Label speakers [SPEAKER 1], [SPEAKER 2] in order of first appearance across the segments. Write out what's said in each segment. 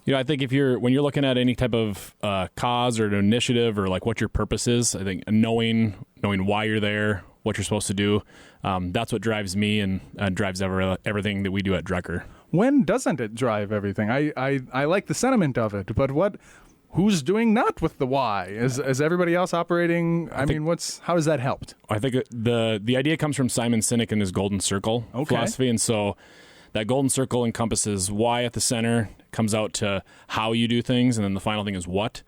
[SPEAKER 1] I think when you're looking at any type of cause or an initiative or like what your purpose is, I think knowing why you're there, what you're supposed to do, that's what drives me and drives everything that we do at Drekker.
[SPEAKER 2] When doesn't it drive everything? I like the sentiment of it, but who's doing not with the why? Is everybody else operating? How has that helped?
[SPEAKER 1] I think the idea comes from Simon Sinek and his Golden Circle philosophy, and so that Golden Circle encompasses why at the center, comes out to how you do things, and then the final thing is what.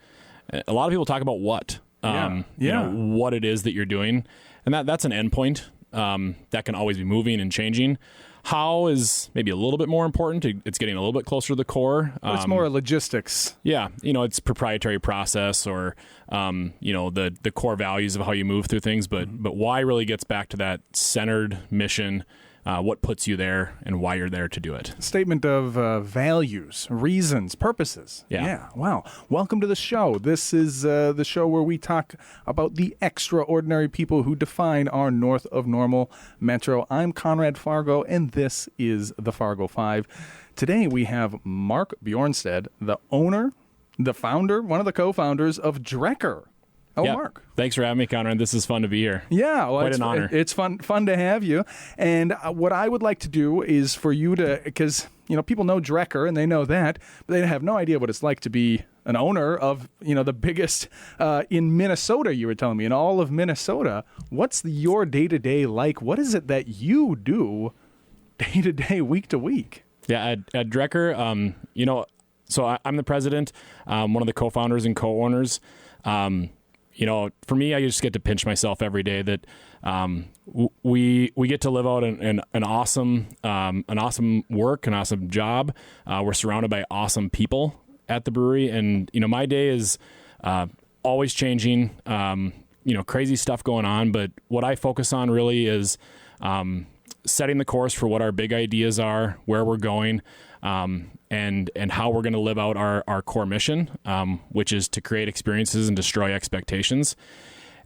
[SPEAKER 1] A lot of people talk about what, what it is that you're doing, and that's an endpoint that can always be moving and changing. How is maybe a little bit more important. It's getting a little bit closer to the core.
[SPEAKER 2] It's more logistics.
[SPEAKER 1] Yeah, it's proprietary process or the core values of how you move through things. But why really gets back to that centered mission. What puts you there and why you're there to do it.
[SPEAKER 2] Statement of values, reasons, purposes.
[SPEAKER 1] Yeah.
[SPEAKER 2] Wow. Welcome to the show. This is the show where we talk about the extraordinary people who define our north of normal metro. I'm Conrad Fargo, and this is the Fargo Five. Today we have Mark Bjornstad, the owner, the founder, one of the co-founders of Drekker. Mark.
[SPEAKER 1] Thanks for having me, Conrad. This is fun to be here.
[SPEAKER 2] Yeah. Well,
[SPEAKER 1] Quite an honor.
[SPEAKER 2] It's fun to have you. And what I would like to do is for you to, because, people know Drekker and they know that, but they have no idea what it's like to be an owner of, the biggest in Minnesota, you were telling me, in all of Minnesota. What's your day-to-day like? What is it that you do day-to-day, week-to-week?
[SPEAKER 1] Yeah, at Drekker, so I'm the president, one of the co-founders and co-owners. For me, I just get to pinch myself every day that we get to live out an awesome work, an awesome job. We're surrounded by awesome people at the brewery, and my day is always changing. Crazy stuff going on, but what I focus on really is setting the course for what our big ideas are, where we're going, and how we're going to live out our core mission, which is to create experiences and destroy expectations.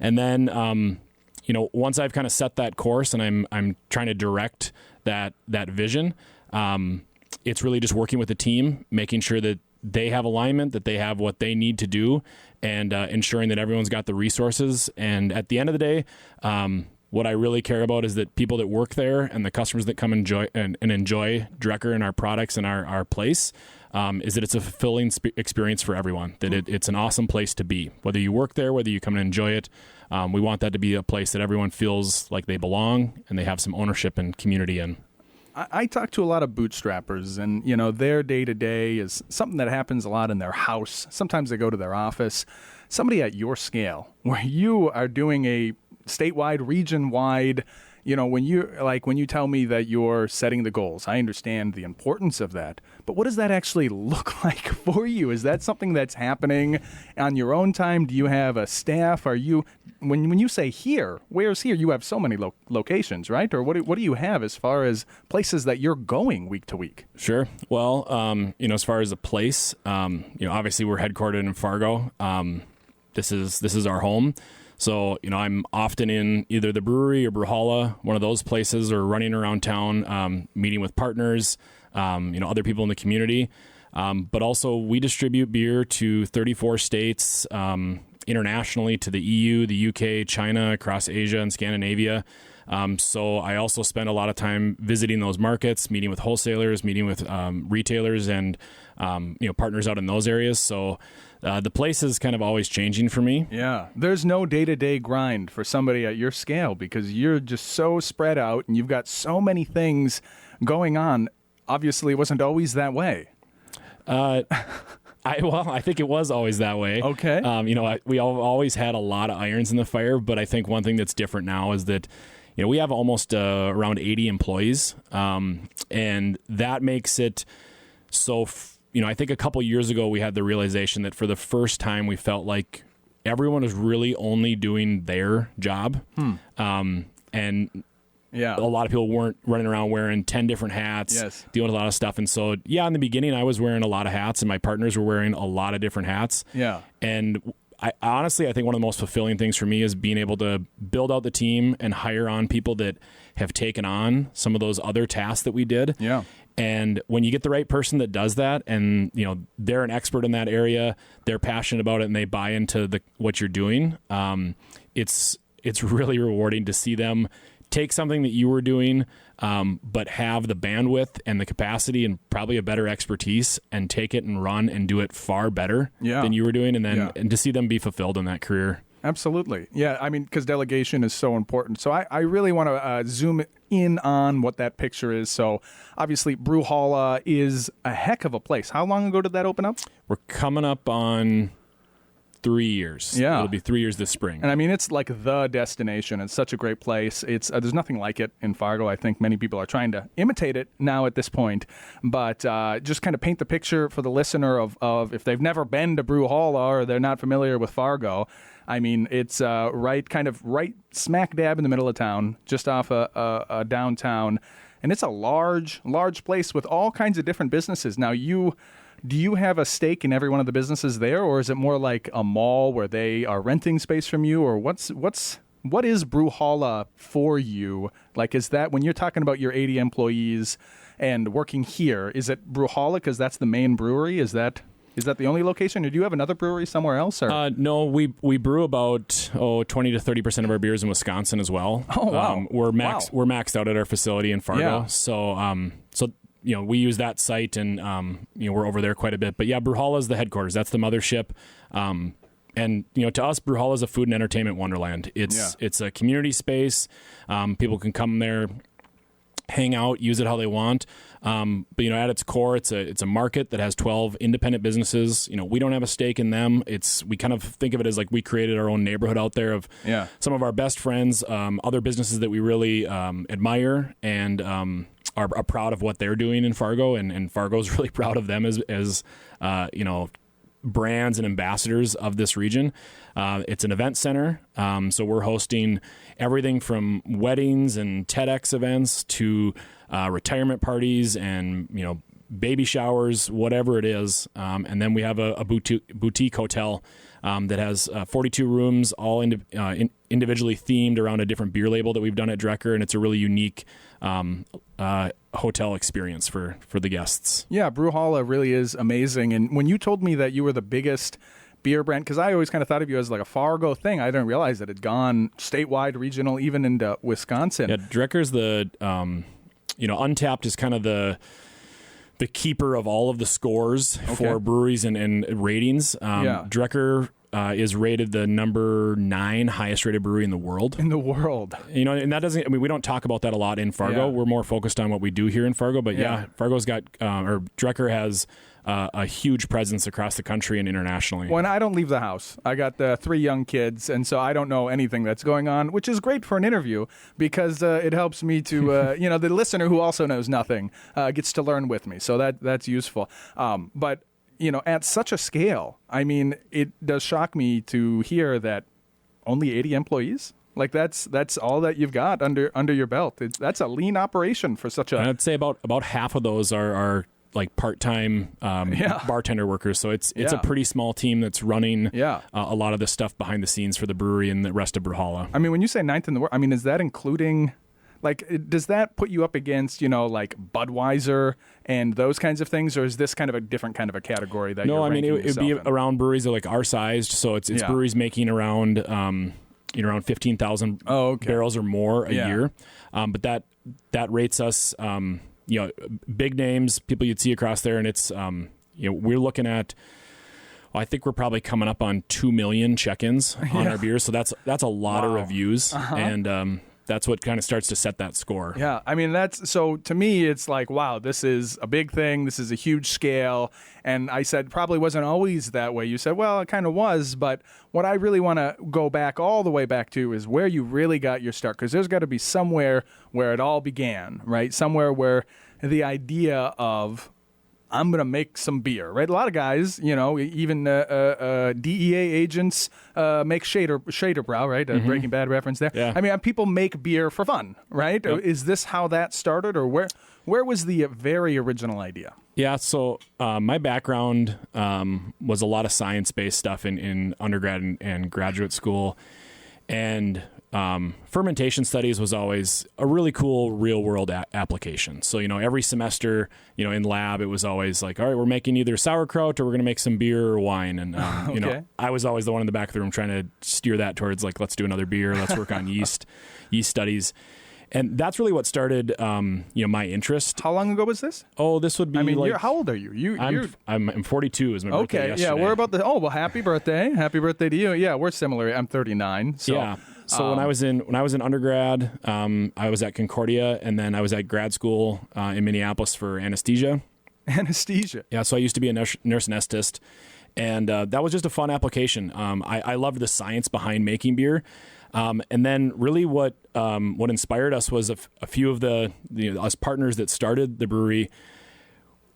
[SPEAKER 1] And then, once I've kind of set that course and I'm trying to direct that vision, it's really just working with the team, making sure that they have alignment, that they have what they need to do, and ensuring that everyone's got the resources. And at the end of the day, what I really care about is that people that work there and the customers that come enjoy Drekker and our products and our place, is that it's a fulfilling experience for everyone, that it's an awesome place to be. Whether you work there, whether you come and enjoy it, we want that to be a place that everyone feels like they belong and they have some ownership and community in.
[SPEAKER 2] I talk to a lot of bootstrappers, and their day-to-day is something that happens a lot in their house. Sometimes they go to their office. Somebody at your scale, where you are doing a statewide, region-wide, when you tell me that you're setting the goals, I understand the importance of that. But what does that actually look like for you? Is that something that's happening on your own time? Do you have a staff? Are you, when you say here, where's here? You have so many locations, right? Or what do you have as far as places that you're going week to week?
[SPEAKER 1] Sure. Well, as far as a place, obviously we're headquartered in Fargo. This is our home. So, I'm often in either the brewery or Brewhalla, one of those places, or running around town, meeting with partners, other people in the community. But also we distribute beer to 34 states, internationally to the EU, the UK, China, across Asia and Scandinavia. So I also spend a lot of time visiting those markets, meeting with wholesalers, meeting with retailers and partners out in those areas. So the place is kind of always changing for me.
[SPEAKER 2] Yeah. There's no day-to-day grind for somebody at your scale because you're just so spread out and you've got so many things going on. Obviously, it wasn't always that way.
[SPEAKER 1] I think it was always that way.
[SPEAKER 2] Okay.
[SPEAKER 1] We always had a lot of irons in the fire, but I think one thing that's different now is that we have almost around 80 employees, and that makes it so. I think a couple years ago we had the realization that for the first time we felt like everyone was really only doing their job, and a lot of people weren't running around wearing 10 different hats, dealing with a lot of stuff. And so, in the beginning I was wearing a lot of hats, and my partners were wearing a lot of different hats.
[SPEAKER 2] Yeah,
[SPEAKER 1] and I think one of the most fulfilling things for me is being able to build out the team and hire on people that have taken on some of those other tasks that we did.
[SPEAKER 2] Yeah.
[SPEAKER 1] And when you get the right person that does that, and they're an expert in that area, they're passionate about it, and they buy into what you're doing, it's really rewarding to see them take something that you were doing, but have the bandwidth and the capacity and probably a better expertise, and take it and run and do it far better than you were doing, and to see them be fulfilled in that career.
[SPEAKER 2] Absolutely. Yeah, I mean, because delegation is so important. So I really want to zoom in on what that picture is. So obviously, Brewhalla is a heck of a place. How long ago did that open up?
[SPEAKER 1] We're coming up on 3 years.
[SPEAKER 2] Yeah.
[SPEAKER 1] It'll be 3 years this spring.
[SPEAKER 2] And I mean, it's like the destination. It's such a great place. It's there's nothing like it in Fargo. I think many people are trying to imitate it now at this point. But just kind of paint the picture for the listener of if they've never been to Brewhalla or they're not familiar with Fargo. I mean, it's right smack dab in the middle of town, just off a downtown. And it's a large place with all kinds of different businesses. Now, do you have a stake in every one of the businesses there, or is it more like a mall where they are renting space from you, or what is Brewhalla for you? Like, is that when you're talking about your 80 employees and working here, is it Brewhalla because that's the main brewery? Is that the only location, or do you have another brewery somewhere else? Or?
[SPEAKER 1] No, we brew about 20 to 30% of our beers in Wisconsin as well.
[SPEAKER 2] Oh wow,
[SPEAKER 1] we're maxed out at our facility in Fargo.
[SPEAKER 2] Yeah.
[SPEAKER 1] So we use that site, and we're over there quite a bit. But yeah, Brewhalla is the headquarters. That's the mothership. And to us, Brewhalla is a food and entertainment wonderland. It's a community space. People can come there, hang out, use it how they want. But at its core, it's a market that has 12 independent businesses. We don't have a stake in them. We kind of think of it as like we created our own neighborhood out there of some of our best friends, other businesses that we really admire and are proud of what they're doing in Fargo, and Fargo's really proud of them as brands and ambassadors of this region. It's an event center, so we're hosting everything from weddings and TEDx events to retirement parties and baby showers, whatever it is. And then we have a boutique hotel that has 42 rooms, all individually themed around a different beer label that we've done at Drekker, and it's a really unique hotel experience for the guests. Yeah,
[SPEAKER 2] Brewhalla really is amazing. And when you told me that you were the biggest beer brand, because I always kind of thought of you as like a Fargo thing, I didn't realize that it had gone statewide, regional, even into Wisconsin.
[SPEAKER 1] Yeah, Drekker's the Untapped is kind of the keeper of all of the scores for breweries and ratings. Drekker is rated the number 9 highest rated brewery in the world.
[SPEAKER 2] In the world.
[SPEAKER 1] And that doesn't, we don't talk about that a lot in Fargo. Yeah. We're more focused on what we do here in Fargo. But Fargo's got, or Drekker has a huge presence across the country and internationally.
[SPEAKER 2] When I don't leave the house, I got 3 young kids, and so I don't know anything that's going on, which is great for an interview because it helps me to, the listener who also knows nothing gets to learn with me. So that's useful. But at such a scale, I mean, it does shock me to hear that only 80 employees. Like that's all that you've got under your belt. That's a lean operation for such a.
[SPEAKER 1] I'd say about half of those are like part-time bartender workers. So it's a pretty small team that's running a lot of the stuff behind the scenes for the brewery and the rest of Brewhalla.
[SPEAKER 2] I mean, when you say 9th in the world, I mean, is that including? Like, does that put you up against, like Budweiser and those kinds of things, or is this kind of a different kind of a category that you're ranking yourself in?
[SPEAKER 1] No, I mean, it would be around breweries that are like our sized, so it's breweries making around, around 15,000 barrels or more a year. But that rates us, big names, people you'd see across there, and it's, we're looking at. I think we're probably coming up on 2 million check-ins on our beers, so that's a lot of reviews, and that's what kind of starts to set that score.
[SPEAKER 2] Yeah, I mean, so to me, it's like, wow, this is a big thing. This is a huge scale. And I said, probably wasn't always that way. You said, well, it kind of was. But what I really want to go back all the way back to is where you really got your start. Because there's got to be somewhere where it all began, right? Somewhere where the idea of, I'm going to make some beer, right? A lot of guys, even DEA agents make Shader Brow, right? Breaking Bad reference there.
[SPEAKER 1] Yeah.
[SPEAKER 2] I mean, people make beer for fun, right? Yep. Is this how that started, or where was the very original idea?
[SPEAKER 1] Yeah, so my background was a lot of science-based stuff in undergrad and graduate school. And fermentation studies was always a really cool real world application. So, every semester, in lab, it was always like, all right, we're making either sauerkraut or we're going to make some beer or wine. And,
[SPEAKER 2] Okay.
[SPEAKER 1] I was always the one in the back of the room trying to steer that towards like, let's do another beer. Let's work on yeast studies. And that's really what started, my interest.
[SPEAKER 2] How long ago was this?
[SPEAKER 1] Oh, this would be
[SPEAKER 2] how old are you?
[SPEAKER 1] I'm 42 is my birthday
[SPEAKER 2] Okay,
[SPEAKER 1] yesterday.
[SPEAKER 2] yeah, we're about happy birthday. Happy birthday to you. Yeah, we're similar. I'm 39. So.
[SPEAKER 1] Yeah. So when I was in undergrad, I was at Concordia, and then I was at grad school in Minneapolis for anesthesia.
[SPEAKER 2] Anesthesia.
[SPEAKER 1] Yeah, so I used to be a nurse anesthetist, and that was just a fun application. I loved the science behind making beer, and then really what inspired us was a few of the us partners that started the brewery.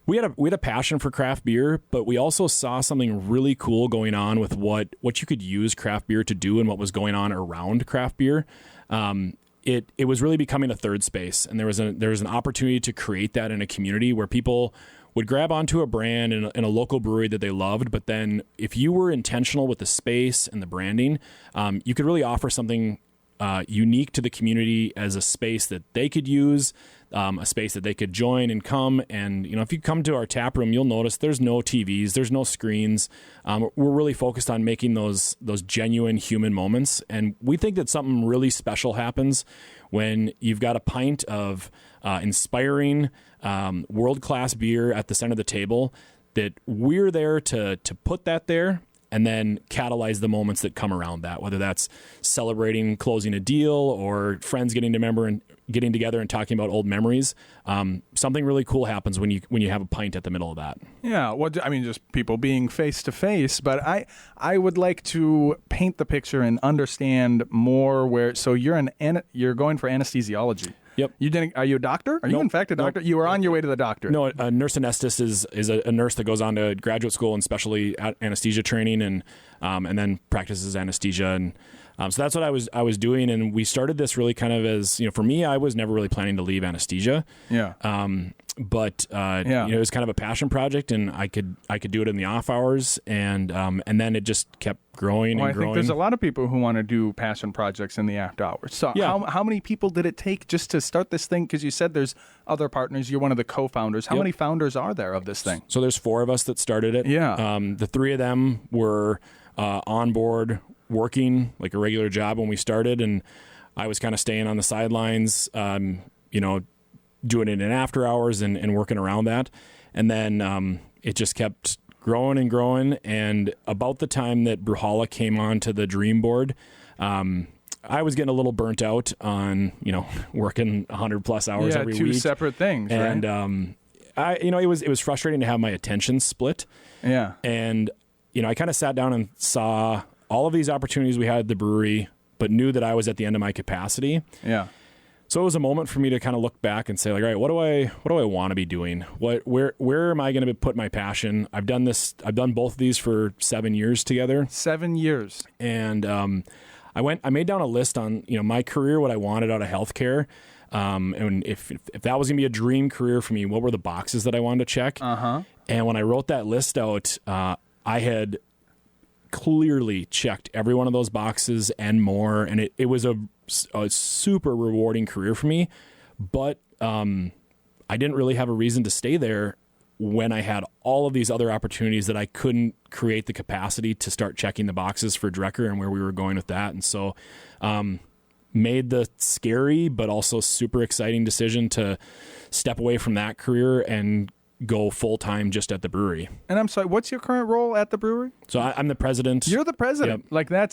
[SPEAKER 1] We had a passion for craft beer, but we also saw something really cool going on with what you could use craft beer to do and what was going on around craft beer. It was really becoming a third space, and there was an opportunity to create that in a community where people would grab onto a brand in a local brewery that they loved, but then if you were intentional with the space and the branding, you could really offer something unique to the community as a space that they could use, a space that they could join and come. And, if you come to our tap room, you'll notice there's no TVs, there's no screens. We're really focused on making those genuine human moments. And we think that something really special happens when you've got a pint of inspiring, world-class beer at the center of the table, that we're there to put that there and then catalyze the moments that come around that, whether that's celebrating closing a deal or friends getting together and talking about old memories. Something really cool happens when you have a pint at the middle of that.
[SPEAKER 2] Yeah, just people being face to face. But I would like to paint the picture and understand more. So you're going for anesthesiology.
[SPEAKER 1] Yep.
[SPEAKER 2] Are you a doctor? Are you in fact a doctor? You were on your way to the doctor.
[SPEAKER 1] No, a nurse anesthetist is a nurse that goes on to graduate school and specialty anesthesia training and then practices anesthesia. And so that's what I was doing. And we started this really kind of as, for me, I was never really planning to leave anesthesia.
[SPEAKER 2] Yeah.
[SPEAKER 1] But it was kind of a passion project, and I could do it in the off hours, and then it just kept growing and growing.
[SPEAKER 2] I think there's a lot of people who want to do passion projects in the after hours. So how many people did it take just to start this thing? Because you said there's other partners. You're one of the co-founders. How many founders are there of this thing?
[SPEAKER 1] So there's 4 of us that started it.
[SPEAKER 2] Yeah.
[SPEAKER 1] The 3 of them were on board working like a regular job when we started, and I was kind of staying on the sidelines, doing it in after hours and working around that. And then it just kept growing and growing. And about the time that Brewhalla came onto the dream board, I was getting a little burnt out on, working 100 plus hours every week.
[SPEAKER 2] 2 separate things,
[SPEAKER 1] and,
[SPEAKER 2] right?
[SPEAKER 1] it was frustrating to have my attention split.
[SPEAKER 2] Yeah.
[SPEAKER 1] And, I kind of sat down and saw all of these opportunities we had at the brewery, but knew that I was at the end of my capacity.
[SPEAKER 2] Yeah.
[SPEAKER 1] So it was a moment for me to kind of look back and say, like, all right, what do I want to be doing? Where am I going to put my passion? I've done both of these for 7 years together.
[SPEAKER 2] 7 years.
[SPEAKER 1] And I made down a list on, my career, what I wanted out of healthcare. And if that was going to be a dream career for me, what were the boxes that I wanted to check?
[SPEAKER 2] Uh-huh.
[SPEAKER 1] And when I wrote that list out, I had clearly checked every one of those boxes and more. And it was a super rewarding career for me, but I didn't really have a reason to stay there when I had all of these other opportunities that I couldn't create the capacity to start checking the boxes for Drekker and where we were going with that. And so made the scary but also super exciting decision to step away from that career and go full-time just at the brewery.
[SPEAKER 2] And I'm sorry, what's your current role at the brewery?
[SPEAKER 1] So I'm the president.
[SPEAKER 2] You're the president.
[SPEAKER 1] Yep.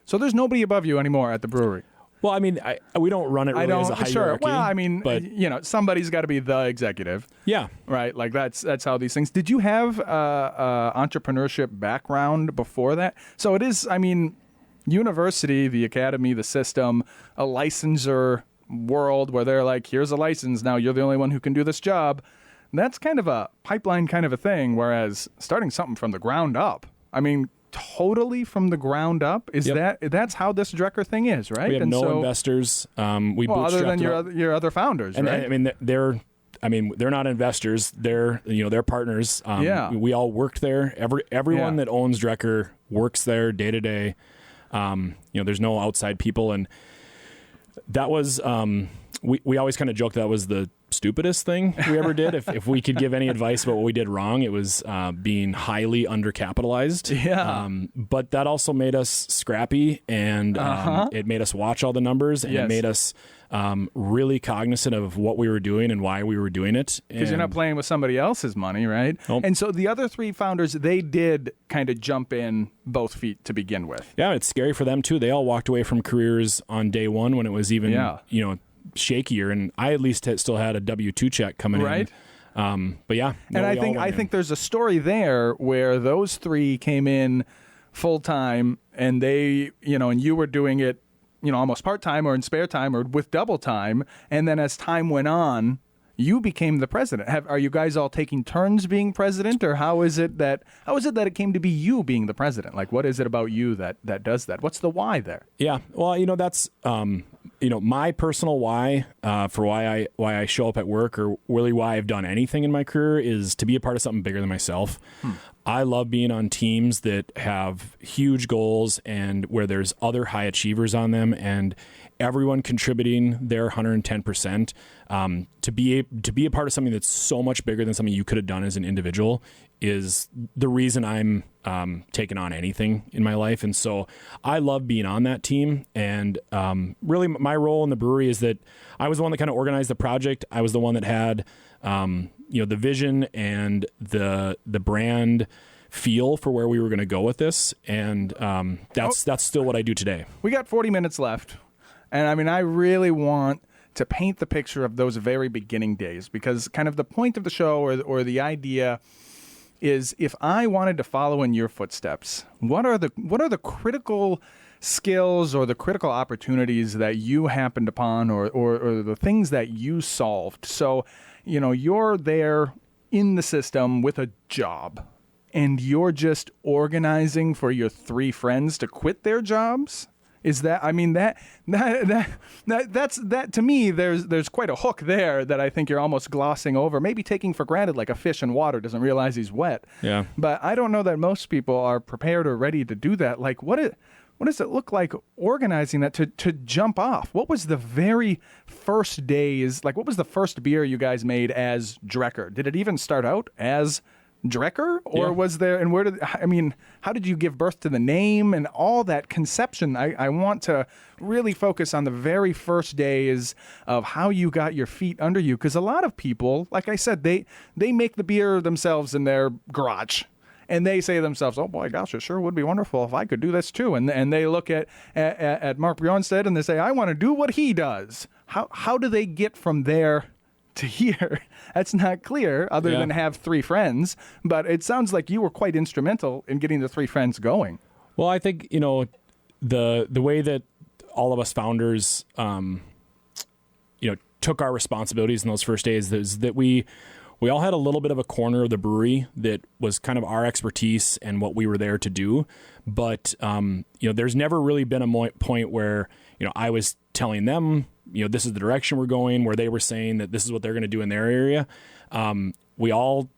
[SPEAKER 2] So there's nobody above you anymore at the brewery.
[SPEAKER 1] Well, I mean, we don't run it really as a hierarchy.
[SPEAKER 2] Sure. Well, I mean, but, somebody's got to be the executive.
[SPEAKER 1] Yeah.
[SPEAKER 2] Right. Like that's how these things. Did you have entrepreneurship background before that? So it is. I mean, university, the academy, the system, a licensor world where they're like, here's a license. Now you're the only one who can do this job. That's kind of a pipeline kind of a thing. Whereas starting something from the ground up, I mean, totally from the ground up, that's how this Drekker thing is, right?
[SPEAKER 1] We have no investors.
[SPEAKER 2] Other than your other founders,
[SPEAKER 1] and,
[SPEAKER 2] right?
[SPEAKER 1] I mean, they're not investors. They're partners. We all worked there. Everyone that owns Drekker works there day to day. There's no outside people, and That was, we always kind of joke that was the stupidest thing we ever did. If we could give any advice about what we did wrong, it was being highly undercapitalized.
[SPEAKER 2] Yeah.
[SPEAKER 1] But that also made us scrappy, and it made us watch all the numbers, and it made us really cognizant of what we were doing and why we were doing it.
[SPEAKER 2] Because you're not playing with somebody else's money, right?
[SPEAKER 1] Nope.
[SPEAKER 2] And so the other three founders, they did kind of jump in both feet to begin with.
[SPEAKER 1] Yeah, it's scary for them too. They all walked away from careers on day one when it was even, shakier, and I at least still had a W-2 check coming in. But yeah.
[SPEAKER 2] And I think there's a story there where those three came in full time, and they, and you were doing it, almost part time or in spare time or with double time. And then as time went on, you became the president. Are you guys all taking turns being president, or how is it that it came to be you being the president? Like, what is it about you that does that? What's the why there?
[SPEAKER 1] Yeah. Well, that's, my personal why for why I show up at work, or really why I've done anything in my career, is to be a part of something bigger than myself. I love being on teams that have huge goals and where there's other high achievers on them, and everyone contributing their 110%. To be a part of something that's so much bigger than something you could have done as an individual is the reason I'm taking on anything in my life. And so I love being on that team. And really my role in the brewery is that I was the one that kind of organized the project. I was the one that had the vision and the brand feel for where we were going to go with this. And that's still what I do today.
[SPEAKER 2] We got 40 minutes left. And I really want to paint the picture of those very beginning days, because kind of the point of the show or the idea is, if I wanted to follow in your footsteps, what are the critical skills or the critical opportunities that you happened upon, or the things that you solved? So, you're there in the system with a job, and you're just organizing for your three friends to quit their jobs. Is that, that's to me, there's quite a hook there that I think you're almost glossing over, maybe taking for granted, like a fish in water doesn't realize he's wet.
[SPEAKER 1] Yeah.
[SPEAKER 2] But I don't know that most people are prepared or ready to do that. Like, what does it look like organizing that to jump off? What was the very first days, like what was the first beer you guys made as Drekker? Did it even start out as Drekker, or was there, and how did you give birth to the name and all that conception? I want to really focus on the very first days of how you got your feet under you, because a lot of people, like I said, they make the beer themselves in their garage. And they say to themselves, oh boy, gosh, it sure would be wonderful if I could do this too. And they look at Mark Bjornstad and they say, I want to do what he does. How do they get from there to here? That's not clear, other than have three friends. But it sounds like you were quite instrumental in getting the three friends going.
[SPEAKER 1] Well, I think, the way that all of us founders, took our responsibilities in those first days is that we all had a little bit of a corner of the brewery that was kind of our expertise and what we were there to do. But, there's never really been a point where, I was telling them, this is the direction we're going, where they were saying that this is what they're going to do in their area. We all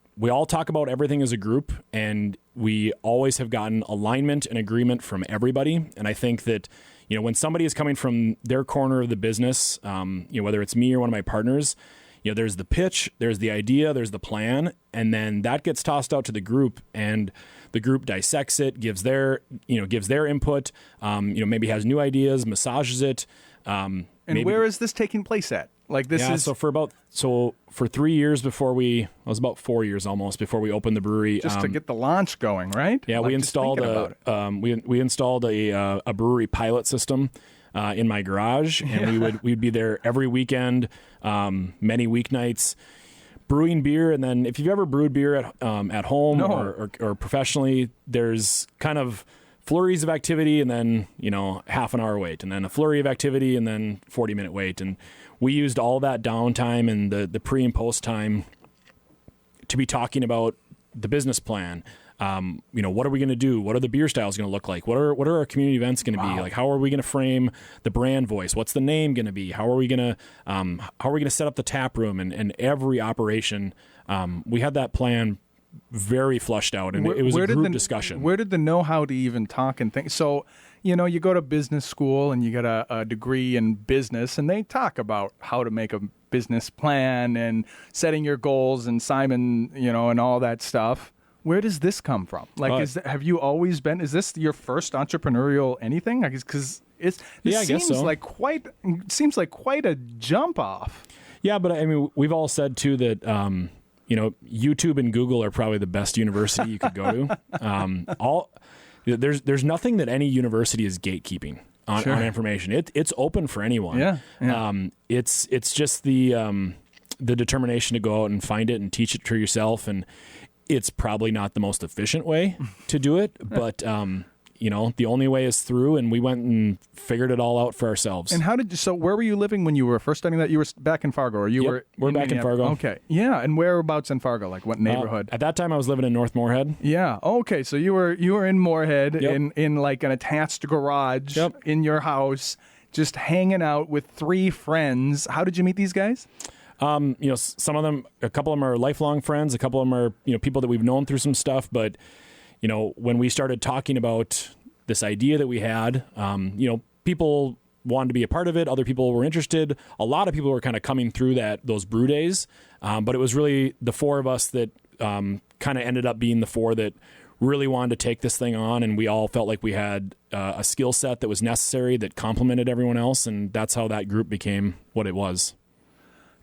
[SPEAKER 1] talk about everything as a group, and we always have gotten alignment and agreement from everybody. And I think that, when somebody is coming from their corner of the business, whether it's me or one of my partners, there's the pitch, there's the idea, there's the plan, and then that gets tossed out to the group, and the group dissects it, gives their input, maybe has new ideas, massages it.
[SPEAKER 2] And where is this taking place at? Like this is
[SPEAKER 1] for 3 years before it was about 4 years almost before we opened the brewery.
[SPEAKER 2] Just to get the launch going, right?
[SPEAKER 1] Yeah, we installed we installed a brewery pilot system in my garage, and we'd be there every weekend, many weeknights, brewing beer. And then if you've ever brewed beer at home or professionally, there's kind of flurries of activity, and then half an hour wait, and then a flurry of activity, and then 40-minute wait. And we used all that downtime and the pre and post time to be talking about the business plan. What are we going to do? What are the beer styles going to look like? What are our community events going to be? Like, how are we going to frame the brand voice? What's the name going to be? How are we going to set up the tap room and every operation? We had that plan very flushed out, and it was a group discussion.
[SPEAKER 2] Where did the know-how to even talk and think? So, you know, you go to business school and you get a degree in business, and they talk about how to make a business plan and setting your goals and Simon, you know, and all that stuff. Where does this come from? Like, have you always been? Is this your first entrepreneurial anything? Because
[SPEAKER 1] I guess so.
[SPEAKER 2] Seems like quite a jump off.
[SPEAKER 1] Yeah, but I mean, we've all said too that you know, YouTube and Google are probably the best university you could go to. There's nothing that any university is gatekeeping on information. It's open for anyone.
[SPEAKER 2] Yeah.
[SPEAKER 1] It's just the determination to go out and find it and teach it for yourself, and it's probably not the most efficient way to do it, but you know, the only way is through, and we went and figured it all out for ourselves.
[SPEAKER 2] And where were you living when you were first studying that? You were back in Fargo, or
[SPEAKER 1] we're back in Fargo.
[SPEAKER 2] Okay. Yeah. And whereabouts in Fargo? Like what neighborhood?
[SPEAKER 1] At that time I was living in North Moorhead.
[SPEAKER 2] Yeah. Okay. So you were in Moorhead in like an attached garage in your house, just hanging out with 3 friends. How did you meet these guys?
[SPEAKER 1] You know, a couple of them are lifelong friends. A couple of them are, you know, people that we've known through some stuff, but you know, when we started talking about this idea that we had, you know, people wanted to be a part of it. Other people were interested. A lot of people were kind of coming through those brew days. But it was really the 4 of us that kind of ended up being the 4 that really wanted to take this thing on. And we all felt like we had a skill set that was necessary that complemented everyone else. And that's how that group became what it was.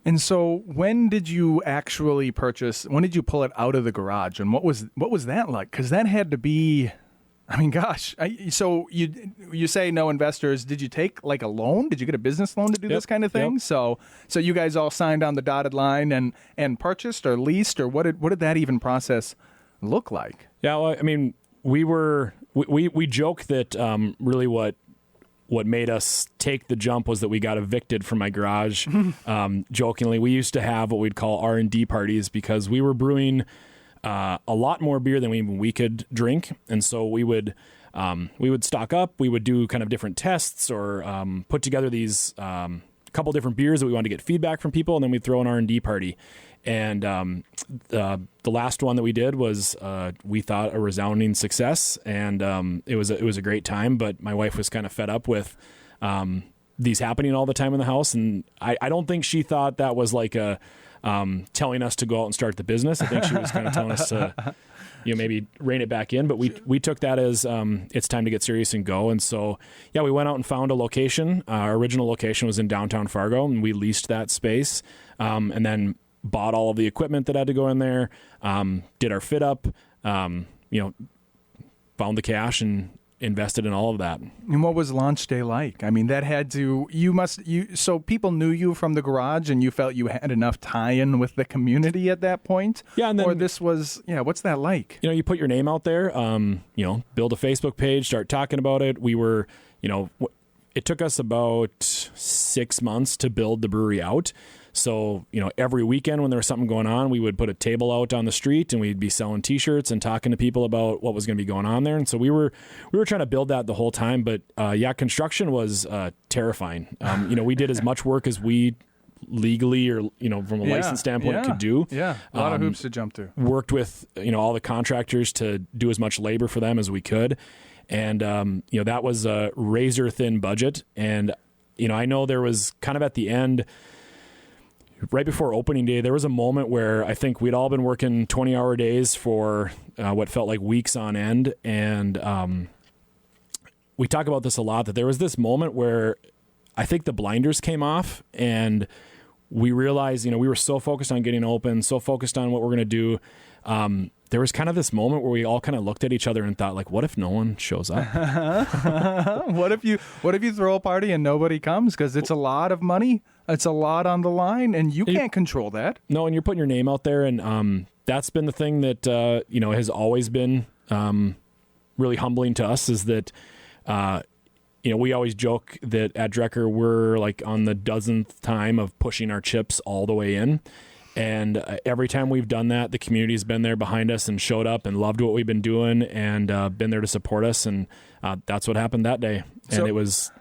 [SPEAKER 2] And so when did you actually when did you pull it out of the garage, and what was that like? Because that had to be, I mean, gosh. So you say no investors. Did you take like a loan? Did you get a business loan to do this kind of thing?
[SPEAKER 1] Yep.
[SPEAKER 2] So you guys all signed on the dotted line and purchased or leased, or what did that even process look like?
[SPEAKER 1] Yeah, well, I mean, we joke that really what made us take the jump was that we got evicted from my garage. Jokingly, we used to have what we'd call R&D parties because we were brewing a lot more beer than we could drink, and so we would stock up. We would do kind of different tests or put together these couple different beers that we wanted to get feedback from people, and then we'd throw an R&D party. And the last one that we did was we thought a resounding success, and it was a great time. But my wife was kind of fed up with these happening all the time in the house, and I don't think she thought that was like a telling us to go out and start the business. I think she was kind of telling us to maybe rein it back in. But we took that as it's time to get serious and go. And so we went out and found a location. Our original location was in downtown Fargo, and we leased that space, and then bought all of the equipment that had to go in there, did our fit up, found the cash and invested in all of that.
[SPEAKER 2] And what was launch day like? I mean, that had to, so people knew you from the garage and you felt you had enough tie-in with the community at that point?
[SPEAKER 1] Yeah. And then,
[SPEAKER 2] or this was, what's that like?
[SPEAKER 1] You put your name out there, build a Facebook page, start talking about it. We were, it took us about 6 months to build the brewery out. So, every weekend when there was something going on, we would put a table out on the street and we'd be selling T-shirts and talking to people about what was going to be going on there. And so we were trying to build that the whole time. But construction was terrifying. We did as much work as we legally or from a license standpoint could do.
[SPEAKER 2] Yeah, a lot of hoops to jump through.
[SPEAKER 1] Worked with all the contractors to do as much labor for them as we could, and that was a razor thin budget. And I know there was kind of at the end, right before opening day, there was a moment where I think we'd all been working 20-hour days for what felt like weeks on end. And we talk about this a lot, that there was this moment where I think the blinders came off and we realized, we were so focused on getting open, so focused on what we're going to do. There was kind of this moment where we all kind of looked at each other and thought, like, what if no one shows up?
[SPEAKER 2] What if you throw a party and nobody comes? Because it's a lot of money. It's a lot on the line, and you can't control that.
[SPEAKER 1] No, and you're putting your name out there, and that's been the thing that has always been really humbling to us. Is that we always joke that at Drekker we're like on the dozenth time of pushing our chips all the way in, and every time we've done that, the community's been there behind us and showed up and loved what we've been doing and been there to support us, and that's what happened that day, and it was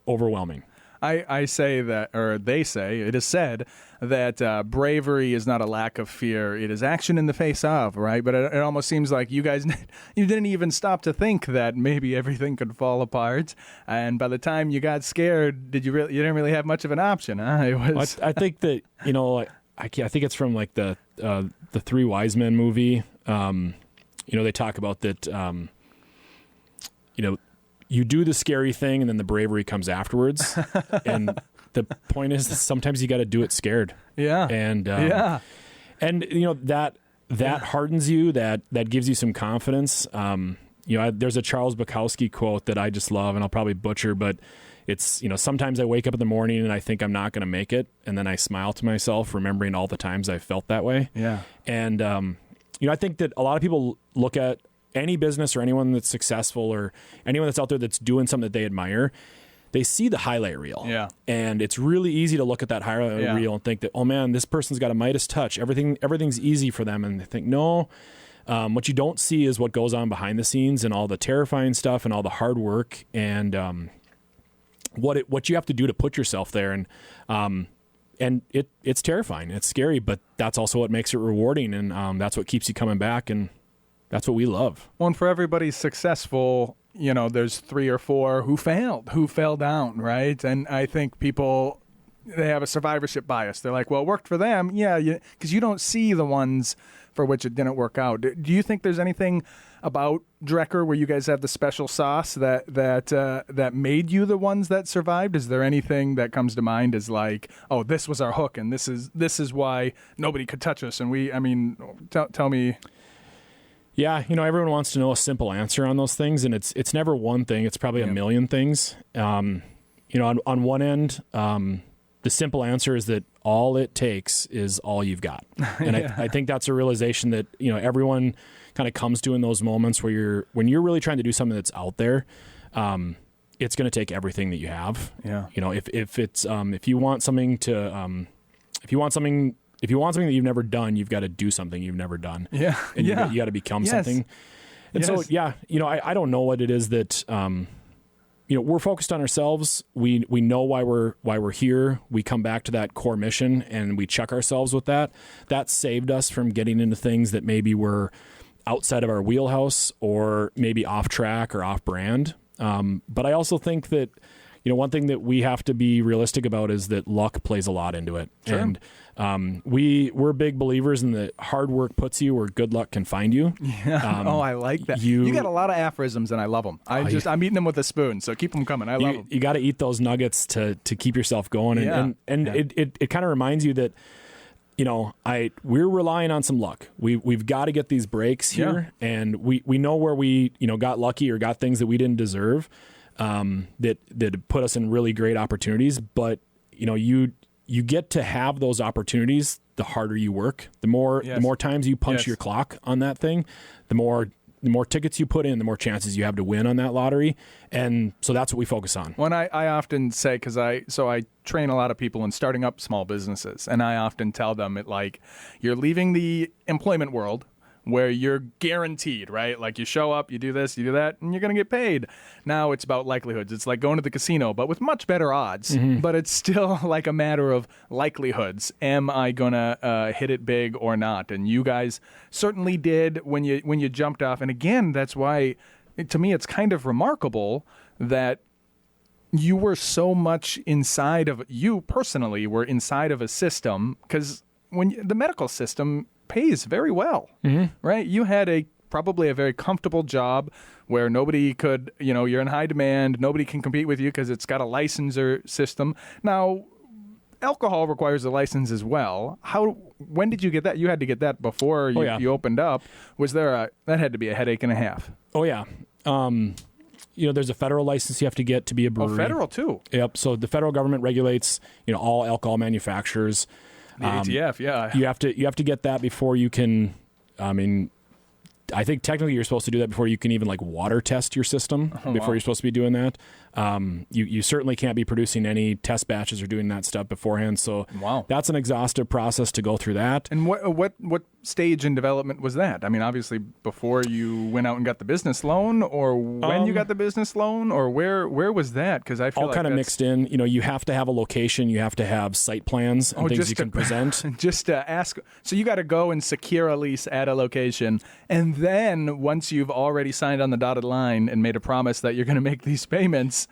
[SPEAKER 1] overwhelming.
[SPEAKER 2] I say that, or they say, it is said that bravery is not a lack of fear. It is action in the face of, right? But it almost seems like you guys, you didn't even stop to think that maybe everything could fall apart. And by the time you got scared, you didn't really have much of an option, huh? It was.
[SPEAKER 1] I think that, I think it's from like the Three Wise Men movie. They talk about that, you do the scary thing and then the bravery comes afterwards. And the point is that sometimes you got to do it scared.
[SPEAKER 2] Yeah.
[SPEAKER 1] And,
[SPEAKER 2] yeah.
[SPEAKER 1] And, that hardens you, that gives you some confidence. There's a Charles Bukowski quote that I just love, and I'll probably butcher, but it's, sometimes I wake up in the morning and I think I'm not going to make it. And then I smile to myself, remembering all the times I felt that way.
[SPEAKER 2] Yeah.
[SPEAKER 1] And, I think that a lot of people look at any business or anyone that's successful or anyone that's out there that's doing something that they admire, they see the highlight reel.
[SPEAKER 2] Yeah.
[SPEAKER 1] And it's really easy to look at that highlight reel and think that, oh man, this person's got a Midas touch. Everything's easy for them. And they think, no, what you don't see is what goes on behind the scenes and all the terrifying stuff and all the hard work and what you have to do to put yourself there. And it's terrifying. It's scary, but that's also what makes it rewarding. And that's what keeps you coming back. And that's what we love.
[SPEAKER 2] Well, and for everybody successful, there's 3 or 4 who fell down, right? And I think people, they have a survivorship bias. They're like, well, it worked for them. Yeah, because you don't see the ones for which it didn't work out. Do you think there's anything about Drekker where you guys have the special sauce that made you the ones that survived? Is there anything that comes to mind as like, oh, this was our hook and this is why nobody could touch us? And tell me.
[SPEAKER 1] Yeah, everyone wants to know a simple answer on those things, and it's never one thing. It's probably a million things. On one end, the simple answer is that all it takes is all you've got. And I think that's a realization that, everyone kind of comes to in those moments where when you're really trying to do something that's out there, it's going to take everything that you have.
[SPEAKER 2] Yeah.
[SPEAKER 1] If you want something that you've never done, you've got to do something you've never done.
[SPEAKER 2] Yeah.
[SPEAKER 1] And you got to become something. And so, I don't know what it is that, we're focused on ourselves. We know why we're here. We come back to that core mission and we check ourselves with that. That saved us from getting into things that maybe were outside of our wheelhouse or maybe off track or off brand. But I also think that, one thing that we have to be realistic about is that luck plays a lot into it.
[SPEAKER 2] Sure.
[SPEAKER 1] And we're big believers in that hard work puts you where good luck can find you.
[SPEAKER 2] Yeah. I like that. You got a lot of aphorisms and I love them. I'm eating them with a spoon, so keep them coming. I love them.
[SPEAKER 1] You got to eat those nuggets to keep yourself going. It kind of reminds you that, we're relying on some luck. We've got to get these breaks here, and we know where we got lucky or got things that we didn't deserve. That put us in really great opportunities, but you get to have those opportunities the harder you work. The more times you punch your clock on that thing, the more tickets you put in, the more chances you have to win on that lottery. And so that's what we focus on.
[SPEAKER 2] When I often say, because I train a lot of people in starting up small businesses, and I often tell them you're leaving the employment world where you're guaranteed, right? Like you show up, you do this, you do that, and you're going to get paid. Now it's about likelihoods. It's like going to the casino, but with much better odds. Mm-hmm. But it's still like a matter of likelihoods. Am I going to hit it big or not? And you guys certainly did when you jumped off. And again, that's why, to me, it's kind of remarkable that you were so much you personally were inside of a system, because when the medical system pays very well, right? You had probably a very comfortable job where nobody could, you're in high demand, nobody can compete with you because it's got a licensor system. Now, alcohol requires a license as well. When did you get that? You had to get that before you opened up. That had to be a headache and a half.
[SPEAKER 1] Oh yeah. There's a federal license you have to get to be a brewery.
[SPEAKER 2] Oh, federal too?
[SPEAKER 1] Yep. So the federal government regulates, all alcohol manufacturers.
[SPEAKER 2] The ATF, yeah.
[SPEAKER 1] You have to get that before you can, I think technically you're supposed to do that before you can even like water test your system before you're supposed to be doing that. You certainly can't be producing any test batches or doing that stuff beforehand. So that's an exhaustive process to go through that.
[SPEAKER 2] And what stage in development was that? I mean, obviously before you went out and got the business loan, or when you got the business loan, or where was that? Because I feel
[SPEAKER 1] all
[SPEAKER 2] like
[SPEAKER 1] kind of mixed in. You know, you have to have a location, you have to have site plans and things you can present.
[SPEAKER 2] Just to ask, so you got to go and secure a lease at a location, and then once you've already signed on the dotted line and made a promise that you're going to make these payments,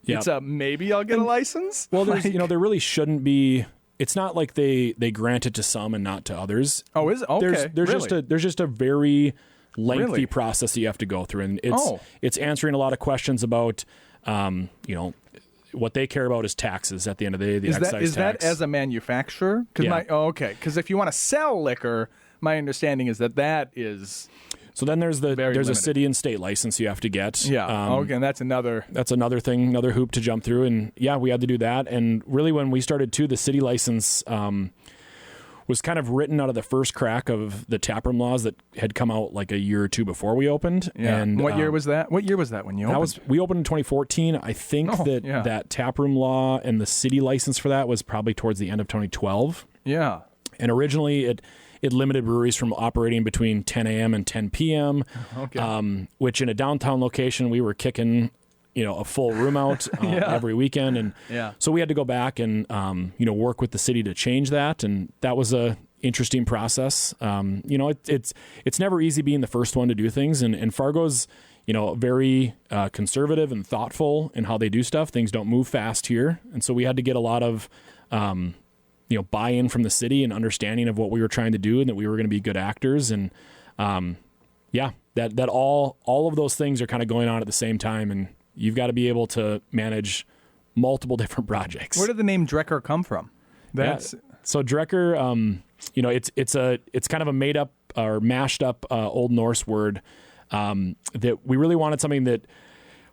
[SPEAKER 2] it's maybe I'll get a license.
[SPEAKER 1] Well, there's there really shouldn't be. It's not like they grant it to some and not to others.
[SPEAKER 2] Oh, is it? Okay.
[SPEAKER 1] There's just a very lengthy process that you have to go through, and it's answering a lot of questions about what they care about is taxes at the end of the day.
[SPEAKER 2] Is that as a manufacturer? Because if you want to sell liquor, my understanding is that is.
[SPEAKER 1] So then there's a city and state license you have to get.
[SPEAKER 2] Yeah. And that's another
[SPEAKER 1] thing, another hoop to jump through. And we had to do that. And really when we started too, the city license was kind of written out of the first crack of the taproom laws that had come out like a year or two before we opened.
[SPEAKER 2] Yeah. And what year was that? What year was that when you opened?
[SPEAKER 1] We opened in 2014. I think that taproom law and the city license for that was probably towards the end of 2012.
[SPEAKER 2] Yeah.
[SPEAKER 1] And originally it limited breweries from operating between 10 a.m. and 10 p.m., which in a downtown location, we were kicking, a full room out every weekend. And so we had to go back and, work with the city to change that. And that was a interesting process. It's never easy being the first one to do things. And Fargo's, very conservative and thoughtful in how they do stuff. Things don't move fast here. And so we had to get a lot of, buy-in from the city and understanding of what we were trying to do and that we were going to be good actors. And, that all of those things are kind of going on at the same time. And you've got to be able to manage multiple different projects.
[SPEAKER 2] Where did the name Drekker come from?
[SPEAKER 1] So Drekker, it's kind of a made up or mashed up Old Norse word that we really wanted something that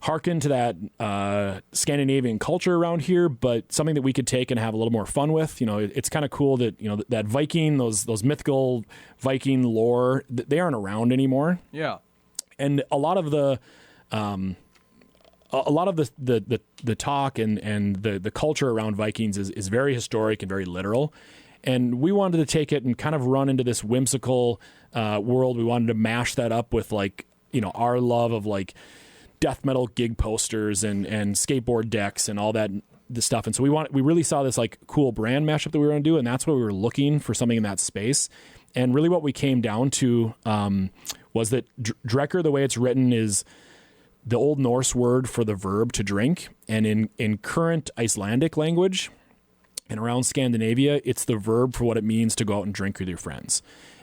[SPEAKER 1] harken to that Scandinavian culture around here, but something that we could take and have a little more fun with. It's kind of cool that that Viking, those mythical Viking lore, they aren't around anymore.
[SPEAKER 2] Yeah,
[SPEAKER 1] and a lot of the talk and the culture around Vikings is very historic and very literal. And we wanted to take it and kind of run into this whimsical world. We wanted to mash that up with our love of death metal gig posters and skateboard decks and all that stuff. And so we really saw this cool brand mashup that we were going to do. And that's what we were looking for, something in that space. And really what we came down to was that Drekker, the way it's written, is the Old Norse word for the verb to drink. And in current Icelandic language and around Scandinavia, it's the verb for what it means to go out and drink with your friends.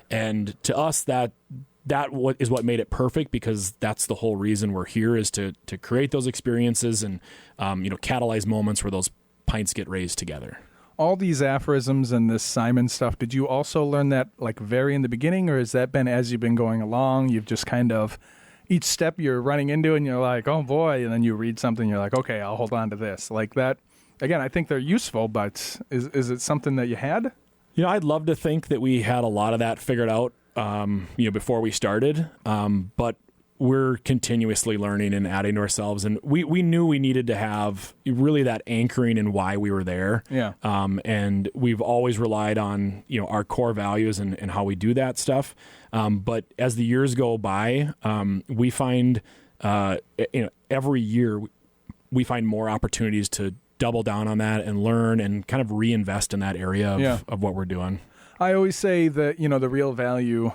[SPEAKER 1] And to us, that is what made it perfect, because that's the whole reason we're here, is to create those experiences and catalyze moments where those pints get raised together.
[SPEAKER 2] All these aphorisms and this Simon stuff, did you also learn that very in the beginning, or has that been as you've been going along? You've just kind of each step you're running into and you're like, oh boy, and then you read something, you're like, okay, I'll hold on to this. Like that. Again, I think they're useful, but is it something that you had?
[SPEAKER 1] I'd love to think that we had a lot of that figured out before we started, but we're continuously learning and adding to ourselves. And we knew we needed to have really that anchoring in why we were there.
[SPEAKER 2] Yeah.
[SPEAKER 1] And we've always relied on, our core values and how we do that stuff. But as the years go by, we find, every year we find more opportunities to double down on that and learn and kind of reinvest in that area of what we're doing.
[SPEAKER 2] I always say that, the real value.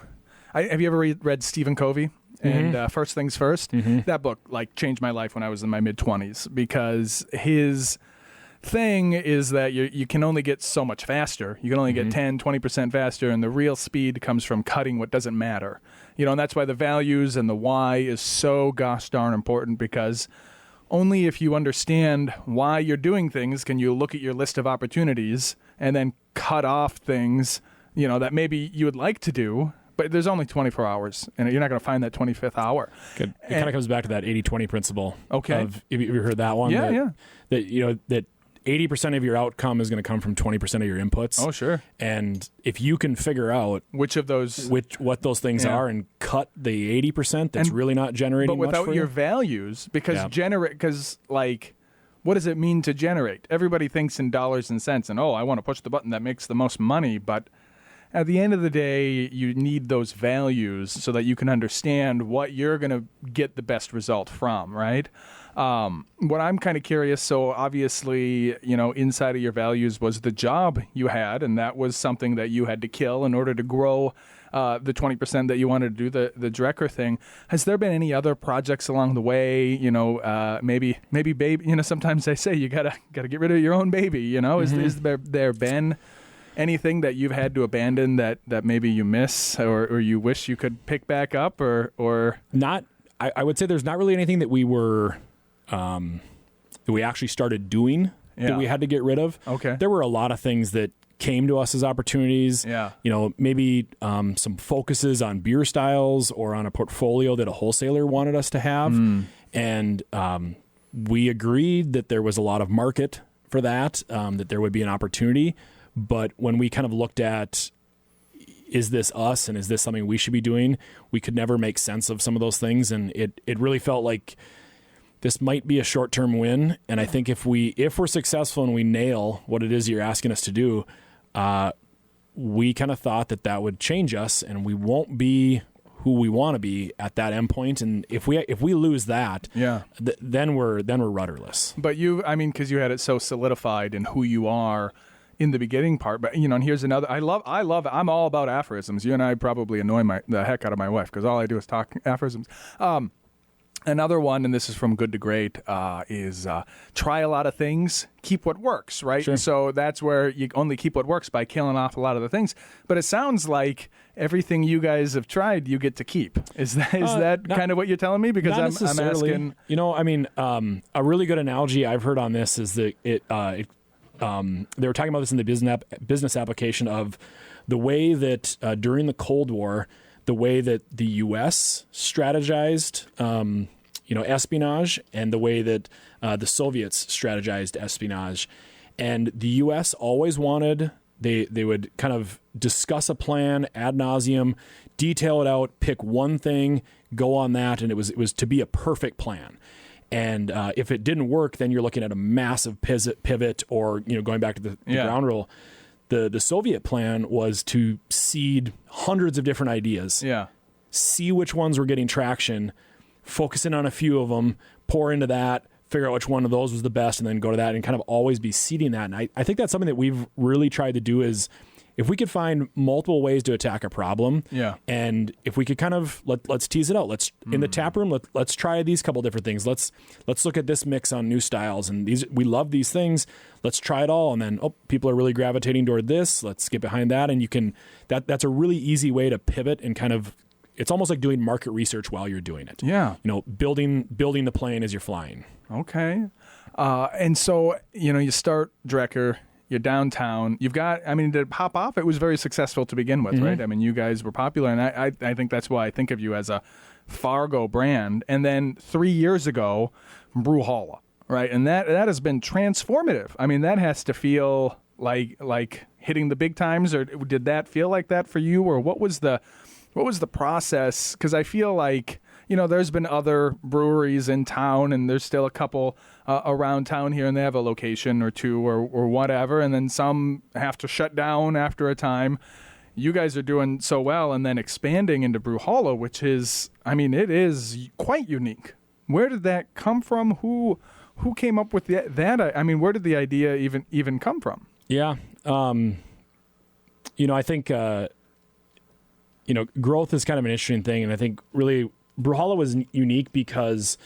[SPEAKER 2] Have you ever read Stephen Covey and First Things First?
[SPEAKER 1] Mm-hmm.
[SPEAKER 2] That book changed my life when I was in my mid-20s, because his thing is that you can only get so much faster. You can only get 10, 20% faster, and the real speed comes from cutting what doesn't matter. And that's why the values and the why is so gosh darn important, because only if you understand why you're doing things can you look at your list of opportunities and then cut off things, that maybe you would like to do, but there's only 24 hours, and you're not going to find that 25th hour.
[SPEAKER 1] Good. It kind of comes back to that 80-20 principle.
[SPEAKER 2] Okay.
[SPEAKER 1] Have you heard that one?
[SPEAKER 2] Yeah,
[SPEAKER 1] that 80% of your outcome is going to come from 20% of your inputs.
[SPEAKER 2] Oh, sure.
[SPEAKER 1] And if you can figure out
[SPEAKER 2] what
[SPEAKER 1] those things are and cut the 80% that's really not generating much
[SPEAKER 2] without
[SPEAKER 1] for
[SPEAKER 2] your
[SPEAKER 1] you.
[SPEAKER 2] values, because like, what does it mean to generate? Everybody thinks in dollars and cents, and I want to push the button that makes the most money, but at the end of the day, you need those values so that you can understand what you're going to get the best result from, right? What I'm kind of curious, so obviously, inside of your values was the job you had, and that was something that you had to kill in order to grow the 20% that you wanted to do, the Drekker thing. Has there been any other projects along the way? Maybe baby. Sometimes they say you gotta get rid of your own baby. Is there been anything that you've had to abandon that maybe you miss or you wish you could pick back up or
[SPEAKER 1] not? I would say there's not really anything that we were that we actually started doing that we had to get rid of.
[SPEAKER 2] Okay,
[SPEAKER 1] there were a lot of things that came to us as opportunities.
[SPEAKER 2] Yeah.
[SPEAKER 1] Maybe some focuses on beer styles or on a portfolio that a wholesaler wanted us to have. And we agreed that there was a lot of market for that there would be an opportunity. But when we kind of looked at, is this us and is this something we should be doing? We could never make sense of some of those things. And it really felt like this might be a short-term win. And I think if we're successful and we nail what it is you're asking us to do, we kind of thought that would change us and we won't be who we want to be at that endpoint. And if we lose that, then we're rudderless.
[SPEAKER 2] But because you had it so solidified in who you are in the beginning part. But and here's another. I'm all about aphorisms. You and I probably annoy the heck out of my wife because all I do is talk aphorisms. Another one, and this is from Good to Great, is try a lot of things, keep what works, right?
[SPEAKER 1] Sure.
[SPEAKER 2] So that's where you only keep what works by killing off a lot of the things. But it sounds like everything you guys have tried, you get to keep. Is that kind of what you're telling me? Because I'm asking.
[SPEAKER 1] A really good analogy I've heard on this is that they were talking about this in the business application of the way that during the Cold War, the way that the U.S. strategized, espionage, and the way that the Soviets strategized espionage. And the U.S. always wanted, they would kind of discuss a plan ad nauseum, detail it out, pick one thing, go on that, and it was to be a perfect plan. And if it didn't work, then you're looking at a massive pivot or going back to the ground rule. The Soviet plan was to seed hundreds of different ideas, see which ones were getting traction, focus in on a few of them, pour into that, figure out which one of those was the best, and then go to that and kind of always be seeding that. And I think that's something that we've really tried to do is if we could find multiple ways to attack a problem, and if we could kind of let's tease it out. In the tap room, let's try these couple different things. Let's look at this mix on new styles, and we love these things. Let's try it all, and then people are really gravitating toward this. Let's get behind that, and you can that's a really easy way to pivot and kind of. It's almost like doing market research while you're doing it.
[SPEAKER 2] Yeah,
[SPEAKER 1] building the plane as you're flying.
[SPEAKER 2] Okay, and so you start Drekker. You're downtown. You've got, to pop off, it was very successful to begin with, right? You guys were popular, and I think that's why I think of you as a Fargo brand. And then 3 years ago, Brewhalla, right? And that has been transformative. That has to feel like hitting the big times, or did that feel like that for you? Or what was the process? Because I feel like, there's been other breweries in town, and there's still a couple around town here, and they have a location or two or whatever, and then some have to shut down after a time. You guys are doing so well, and then expanding into Brewhalla, which is, it is quite unique. Where did that come from? Who came up with that? Where did the idea even come from?
[SPEAKER 1] Yeah, I think growth is kind of an interesting thing, and I think really Brewhalla was unique because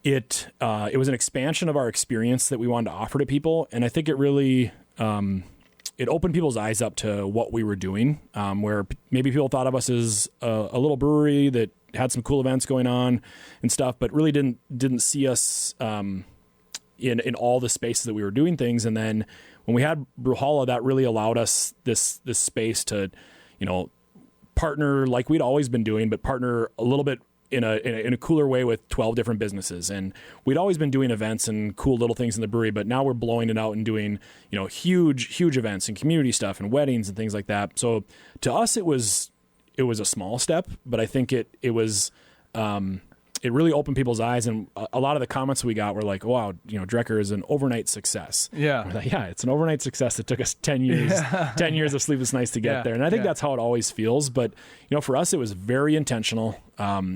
[SPEAKER 1] it was an expansion of our experience that we wanted to offer to people, and I think it really it opened people's eyes up to what we were doing, where maybe people thought of us as a little brewery that had some cool events going on and stuff, but really didn't see us in all the spaces that we were doing things. And then when we had Brewhalla, that really allowed us this space to partner like we'd always been doing, but partner a little bit in a cooler way with 12 different businesses. And we'd always been doing events and cool little things in the brewery, but now we're blowing it out and doing, huge events and community stuff and weddings and things like that. So to us, it was a small step, but I think it was, it really opened people's eyes, and a lot of the comments we got were like, wow, Drekker is an overnight success.
[SPEAKER 2] Yeah.
[SPEAKER 1] We're like, yeah, it's an overnight success. It took us 10 years, 10 years of sleepless nights to get there. And I think that's how it always feels. But, for us, it was very intentional.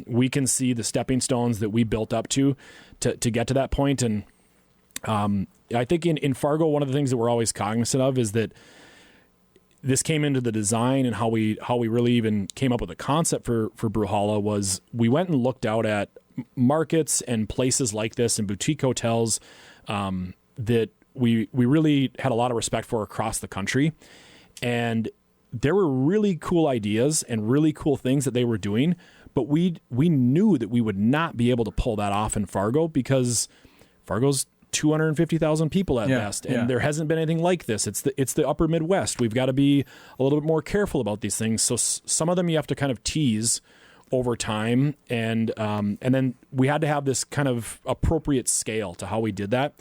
[SPEAKER 1] We can see the stepping stones that we built up to get to that point. And I think in Fargo, one of the things that we're always cognizant of is that this came into the design, and how we really even came up with a concept for Brewhalla was we went and looked out at markets and places like this and boutique hotels that we really had a lot of respect for across the country. And there were really cool ideas and really cool things that they were doing, but we knew that we would not be able to pull that off in Fargo because Fargo's 250,000 people at best, and there hasn't been anything like this. It's the upper Midwest. We've got to be a little bit more careful about these things. So some of them you have to kind of tease over time, and then we had to have this kind of appropriate scale to how we did that,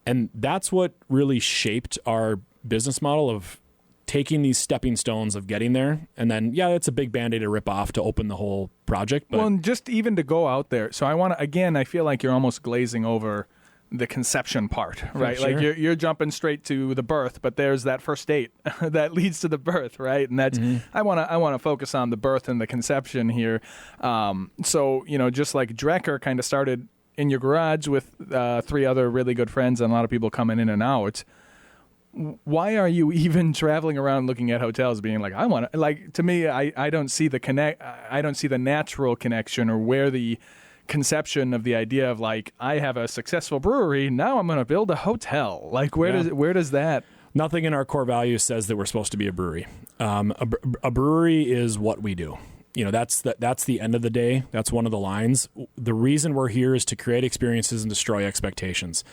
[SPEAKER 1] and that's what really shaped our business model of taking these stepping stones of getting there. And then it's a big Band-Aid to rip off to open the whole project. But
[SPEAKER 2] and just even to go out there. So I feel like you're almost glazing over the conception part, right?
[SPEAKER 1] Sure.
[SPEAKER 2] Like you're jumping straight to the birth, but there's that first date that leads to the birth, right? And that's I want to focus on the birth and the conception here. So just like Drekker kind of started in your garage with 3 other really good friends and a lot of people coming in and out. Why are you even traveling around looking at hotels, being like, I want to? Like, to me, I don't see I don't see the natural connection or where the conception of the idea of like, I have a successful brewery, now I'm going to build a hotel. Like, where does that?
[SPEAKER 1] Nothing in our core values says that we're supposed to be a brewery. A brewery is what we do. That's the end of the day. That's one of the lines. The reason we're here is to create experiences and destroy expectations.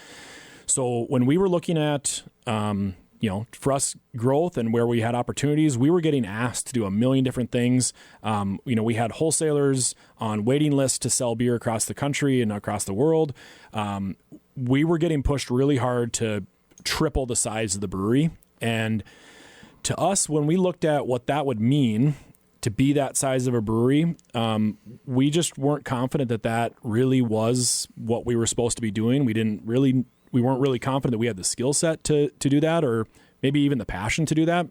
[SPEAKER 1] So when we were looking at, for us growth and where we had opportunities, we were getting asked to do a million different things. We had wholesalers on waiting lists to sell beer across the country and across the world. We were getting pushed really hard to triple the size of the brewery. And to us, when we looked at what that would mean to be that size of a brewery, we just weren't confident that really was what we were supposed to be doing. We weren't really confident that we had the skill set to do that, or maybe even the passion to do that.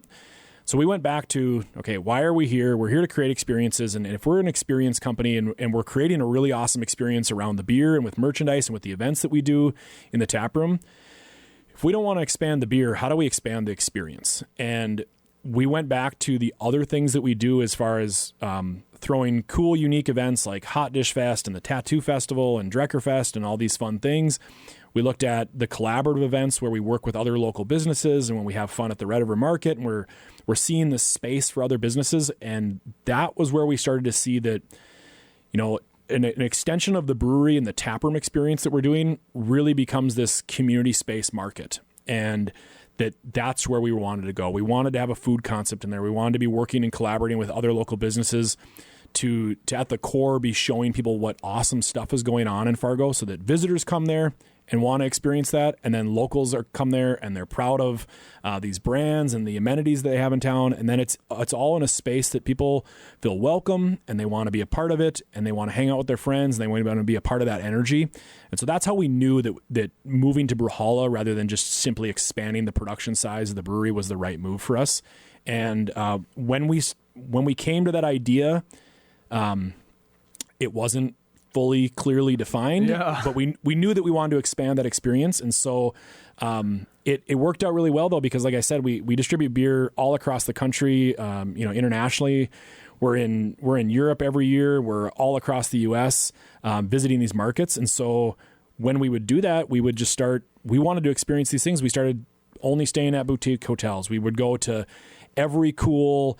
[SPEAKER 1] So we went back to, okay, why are we here? We're here to create experiences. And if we're an experience company and we're creating a really awesome experience around the beer and with merchandise and with the events that we do in the tap room, if we don't want to expand the beer, how do we expand the experience? And we went back to the other things that we do as far as throwing cool, unique events like Hot Dish Fest and the Tattoo Festival and Drekker Fest and all these fun things. We looked at the collaborative events where we work with other local businesses and when we have fun at the Red River Market, and we're seeing this space for other businesses. And that was where we started to see that, an extension of the brewery and the taproom experience that we're doing really becomes this community space market. And that's where we wanted to go. We wanted to have a food concept in there. We wanted to be working and collaborating with other local businesses to at the core be showing people what awesome stuff is going on in Fargo so that visitors come there and want to experience that, and then locals come there and they're proud of these brands and the amenities they have in town, and then it's all in a space that people feel welcome and they want to be a part of it, and they want to hang out with their friends and they want to be a part of that energy. And so that's how we knew that moving to Brewhalla rather than just simply expanding the production size of the brewery was the right move for us. And when we came to that idea, it wasn't fully clearly defined, but we knew that we wanted to expand that experience. And so it worked out really well, though, because like I said, we distribute beer all across the country, internationally. We're in Europe every year. We're all across the U.S. Visiting these markets. And so when we would do that, we wanted to experience these things. We started only staying at boutique hotels. We would go to every cool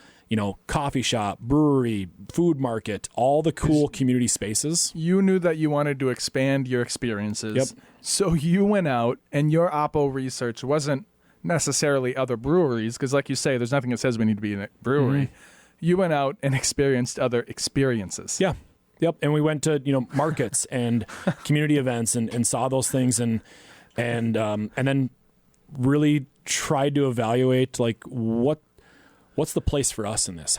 [SPEAKER 1] coffee shop, brewery, food market, all the cool community spaces.
[SPEAKER 2] You knew that you wanted to expand your experiences.
[SPEAKER 1] Yep.
[SPEAKER 2] So you went out, and your oppo research wasn't necessarily other breweries, because like you say, there's nothing that says we need to be in a brewery. Mm-hmm. You went out and experienced other experiences.
[SPEAKER 1] Yeah. Yep. And we went to, markets and community events and saw those things and then really tried to evaluate like what's the place for us in this?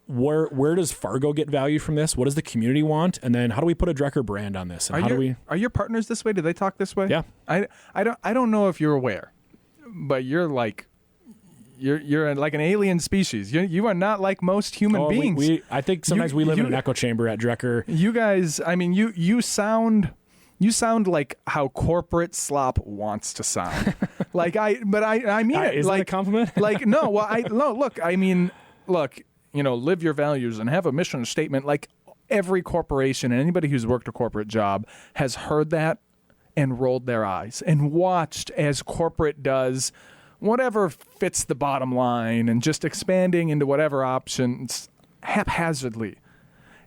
[SPEAKER 1] Where does Fargo get value from this? What does the community want? And then how do we put a Drekker brand on this? And
[SPEAKER 2] are your partners this way? Do they talk this way?
[SPEAKER 1] Yeah.
[SPEAKER 2] I don't know if you're aware, but you're like you're like an alien species. You are not like most human beings.
[SPEAKER 1] I think sometimes we live in an echo chamber at Drekker.
[SPEAKER 2] You guys, I mean, you sound like how corporate slop wants to sound. I mean it.
[SPEAKER 1] Is that a compliment?
[SPEAKER 2] Look, live your values and have a mission statement. Like every corporation and anybody who's worked a corporate job has heard that and rolled their eyes and watched as corporate does whatever fits the bottom line and just expanding into whatever options haphazardly.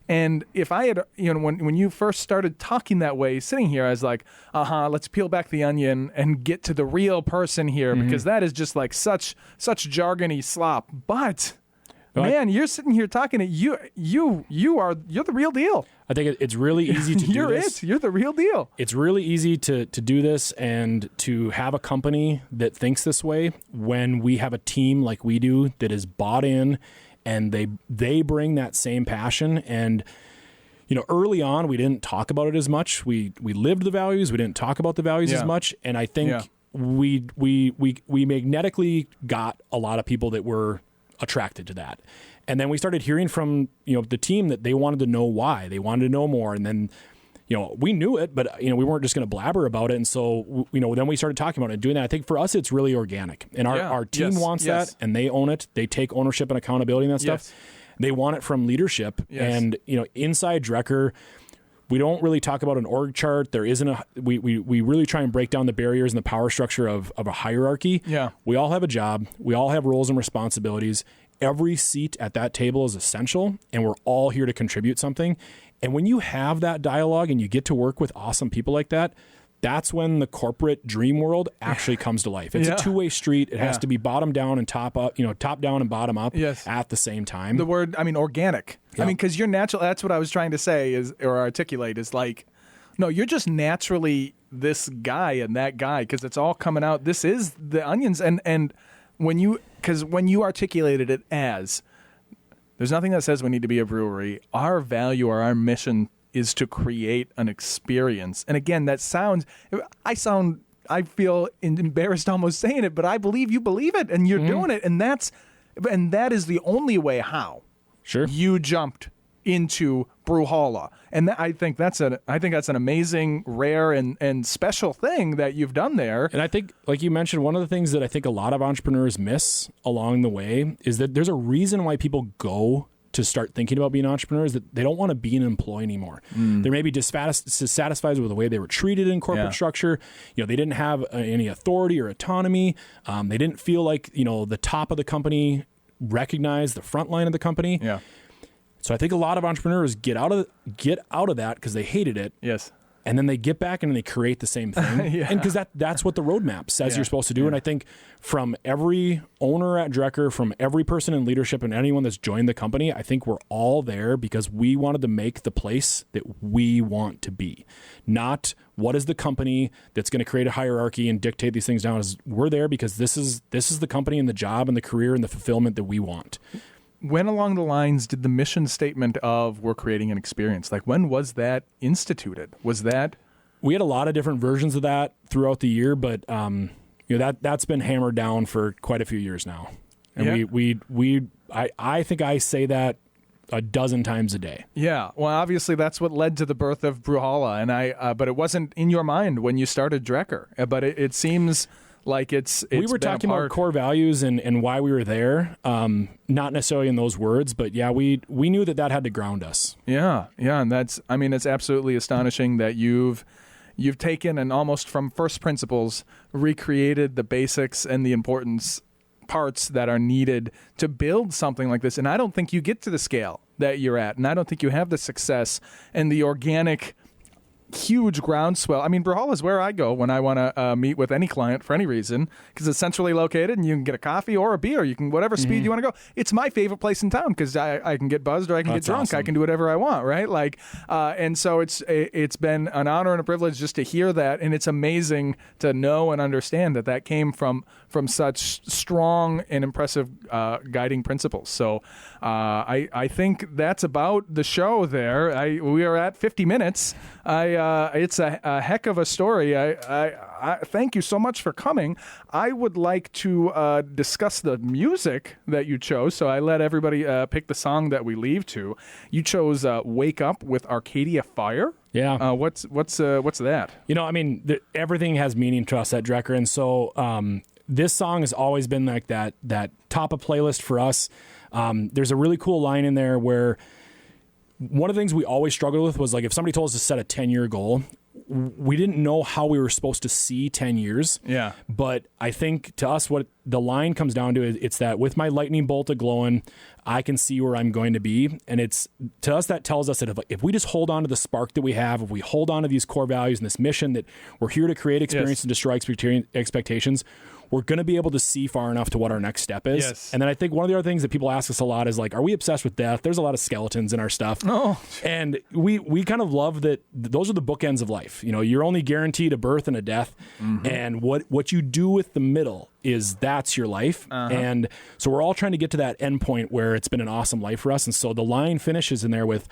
[SPEAKER 2] And if I had, when you first started talking that way, sitting here, I was like, let's peel back the onion and get to the real person here, because that is just like such jargony slop. But man, you're sitting here talking to you're the real deal.
[SPEAKER 1] I think it's really easy to do this.
[SPEAKER 2] You're the real deal. It's
[SPEAKER 1] really easy to do this and to have a company that thinks this way when we have a team like we do that is bought in. And they bring that same passion. And, early on, we didn't talk about it as much. We lived the values. We didn't talk about the values as much. And I think we magnetically got a lot of people that were attracted to that. And then we started hearing from, the team that they wanted to know why. They wanted to know more. And then, we knew it, but, we weren't just going to blabber about it. And so, then we started talking about it and doing that. I think for us, it's really organic. And our team wants that, and they own it. They take ownership and accountability and that stuff. They want it from leadership. And, inside Drekker, we don't really talk about an org chart. There isn't we really try and break down the barriers and the power structure of a hierarchy.
[SPEAKER 2] Yeah.
[SPEAKER 1] We all have a job. We all have roles and responsibilities. Every seat at that table is essential, and we're all here to contribute something. And when you have that dialogue and you get to work with awesome people like that, that's when the corporate dream world actually comes to life. It's a two-way street. It has to be bottom down and top up, top down and bottom up at the same time.
[SPEAKER 2] The word, organic. Yeah. Because you're natural. That's what I was trying to say or articulate is like, no, you're just naturally this guy and that guy because it's all coming out. This is the onions. And when you articulated it as, there's nothing that says we need to be a brewery. Our value or our mission is to create an experience. And again, I feel embarrassed almost saying it, but I believe you believe it and you're doing it. And that is the only way how you jumped into Brewhalla. And I think that's an amazing, rare, and special thing that you've done there.
[SPEAKER 1] And I think, like you mentioned, one of the things that I think a lot of entrepreneurs miss along the way is that there's a reason why people go to start thinking about being entrepreneurs, that they don't want to be an employee anymore. They're maybe dissatisfied with the way they were treated in corporate structure. They didn't have any authority or autonomy. They didn't feel like, the top of the company recognized the front line of the company.
[SPEAKER 2] Yeah.
[SPEAKER 1] So I think a lot of entrepreneurs get out of that because they hated it.
[SPEAKER 2] Yes.
[SPEAKER 1] And then they get back and they create the same thing. And because that's what the roadmap says you're supposed to do. And I think from every owner at Drekker, from every person in leadership and anyone that's joined the company, I think we're all there because we wanted to make the place that we want to be. Not what is the company that's going to create a hierarchy and dictate these things down. We're there because this is the company and the job and the career and the fulfillment that we want.
[SPEAKER 2] When along the lines did the mission statement of we're creating an experience, like when was that instituted? We
[SPEAKER 1] had a lot of different versions of that throughout the year, but that's been hammered down for quite a few years now. And I think I say that a dozen times a day.
[SPEAKER 2] Yeah. Well, obviously that's what led to the birth of Brewhalla, and but it wasn't in your mind when you started Drekker. But it seems like it's
[SPEAKER 1] we were talking about core values and why we were there, not necessarily in those words, but we knew that had to ground us.
[SPEAKER 2] Yeah, and it's absolutely astonishing that you've taken and almost from first principles recreated the basics and the importance parts that are needed to build something like this. And I don't think you get to the scale that you're at, and I don't think you have the success and the organic huge groundswell. I mean, Brewhalla is where I go when I want to meet with any client for any reason, because it's centrally located and you can get a coffee or a beer. You can, whatever speed you want to go. It's my favorite place in town because I can get buzzed or I can get drunk.
[SPEAKER 1] Awesome.
[SPEAKER 2] I can do whatever I want, right? Like, and so it's been an honor and a privilege just to hear that, and it's amazing to know and understand that came from such strong and impressive guiding principles. So I think that's about the show there. We are at 50 minutes. It's a heck of a story. I thank you so much for coming. I would like to discuss the music that you chose. So I let everybody pick the song that we leave to. You chose "Wake Up" with Arcadia Fire.
[SPEAKER 1] Yeah.
[SPEAKER 2] What's that?
[SPEAKER 1] I mean, everything has meaning to us at Drekker, and so this song has always been like that top of playlist for us. There's a really cool line in there where one of the things we always struggled with was, like, if somebody told us to set a 10-year goal, we didn't know how we were supposed to see 10 years.
[SPEAKER 2] Yeah.
[SPEAKER 1] But I think to us, what the line comes down to is it's that with my lightning bolt a-glowing, I can see where I'm going to be. And it's, to us, that tells us that if we just hold on to the spark that we have, if we hold on to these core values and this mission that we're here to create experience and destroy expectations, we're going to be able to see far enough to what our next step is.
[SPEAKER 2] Yes.
[SPEAKER 1] And then I think one of the other things that people ask us a lot is, like, are we obsessed with death? There's a lot of skeletons in our stuff.
[SPEAKER 2] Oh.
[SPEAKER 1] And we kind of love that those are the bookends of life. You're only guaranteed a birth and a death. Mm-hmm. And what you do with the middle that's your life. Uh-huh. And so we're all trying to get to that end point where it's been an awesome life for us. And so the line finishes in there with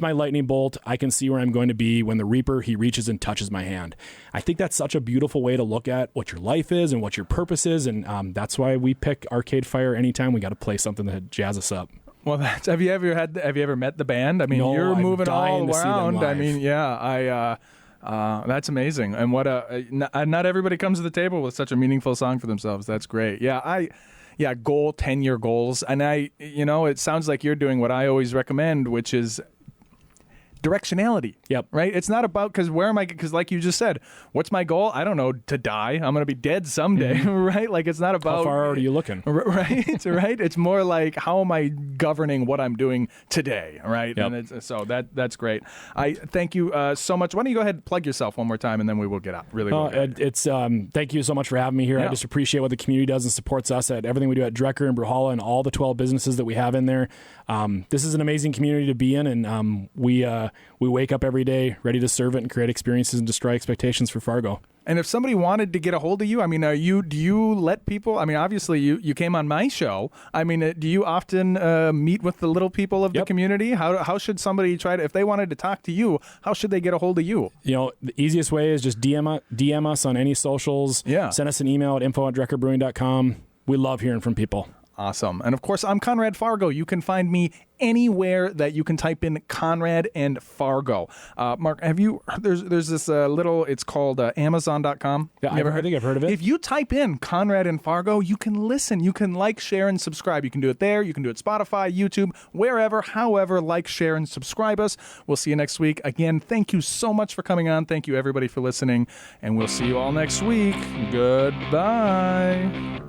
[SPEAKER 1] my lightning bolt, I can see where I'm going to be when the Reaper, he reaches and touches my hand. I think that's such a beautiful way to look at what your life is and what your purpose is. And that's why we pick Arcade Fire anytime we got to play something that jazz us up.
[SPEAKER 2] Well, have you ever met the band? I mean,
[SPEAKER 1] no,
[SPEAKER 2] you're moving all around.
[SPEAKER 1] I
[SPEAKER 2] mean, yeah, that's amazing. And not everybody comes to the table with such a meaningful song for themselves. That's great. Yeah, 10-year goals. And it sounds like you're doing what I always recommend, which is directionality.
[SPEAKER 1] Yep.
[SPEAKER 2] Right? It's not about, because like you just said, what's my goal? I don't know, to die. I'm going to be dead someday, right? Like, it's not about...
[SPEAKER 1] How far are you looking?
[SPEAKER 2] Right, right? It's more like, how am I governing what I'm doing today, right?
[SPEAKER 1] Yep.
[SPEAKER 2] And so that's great. I thank you so much. Why don't you go ahead and plug yourself one more time, and then we will get out. Really will.
[SPEAKER 1] It's thank you so much for having me here. Yeah. I just appreciate what the community does and supports us at everything we do at Drekker and Brewhalla and all the 12 businesses that we have in there. This is an amazing community to be in, and we wake up every day ready to serve it and create experiences and destroy expectations for Fargo.
[SPEAKER 2] And if somebody wanted to get a hold of you, I mean, do you let people, I mean, obviously you came on my show. I mean, do you often meet with the little people of the community? How should somebody if they wanted to talk to you, how should they get a hold of you?
[SPEAKER 1] The easiest way is just DM us on any socials.
[SPEAKER 2] Yeah.
[SPEAKER 1] Send us an email at info@drekkerbrewing.com. We love hearing from people.
[SPEAKER 2] Awesome. And of course, I'm Conrad Fargo. You can find me anywhere that you can type in Conrad and Fargo. Mark, there's this little, it's called Amazon.com.
[SPEAKER 1] Yeah, I think I've heard of it.
[SPEAKER 2] If you type in Conrad and Fargo, you can listen. You can like, share, and subscribe. You can do it there. You can do it Spotify, YouTube, wherever, however, like, share, and subscribe us. We'll see you next week. Again, thank you so much for coming on. Thank you, everybody, for listening. And we'll see you all next week. Goodbye.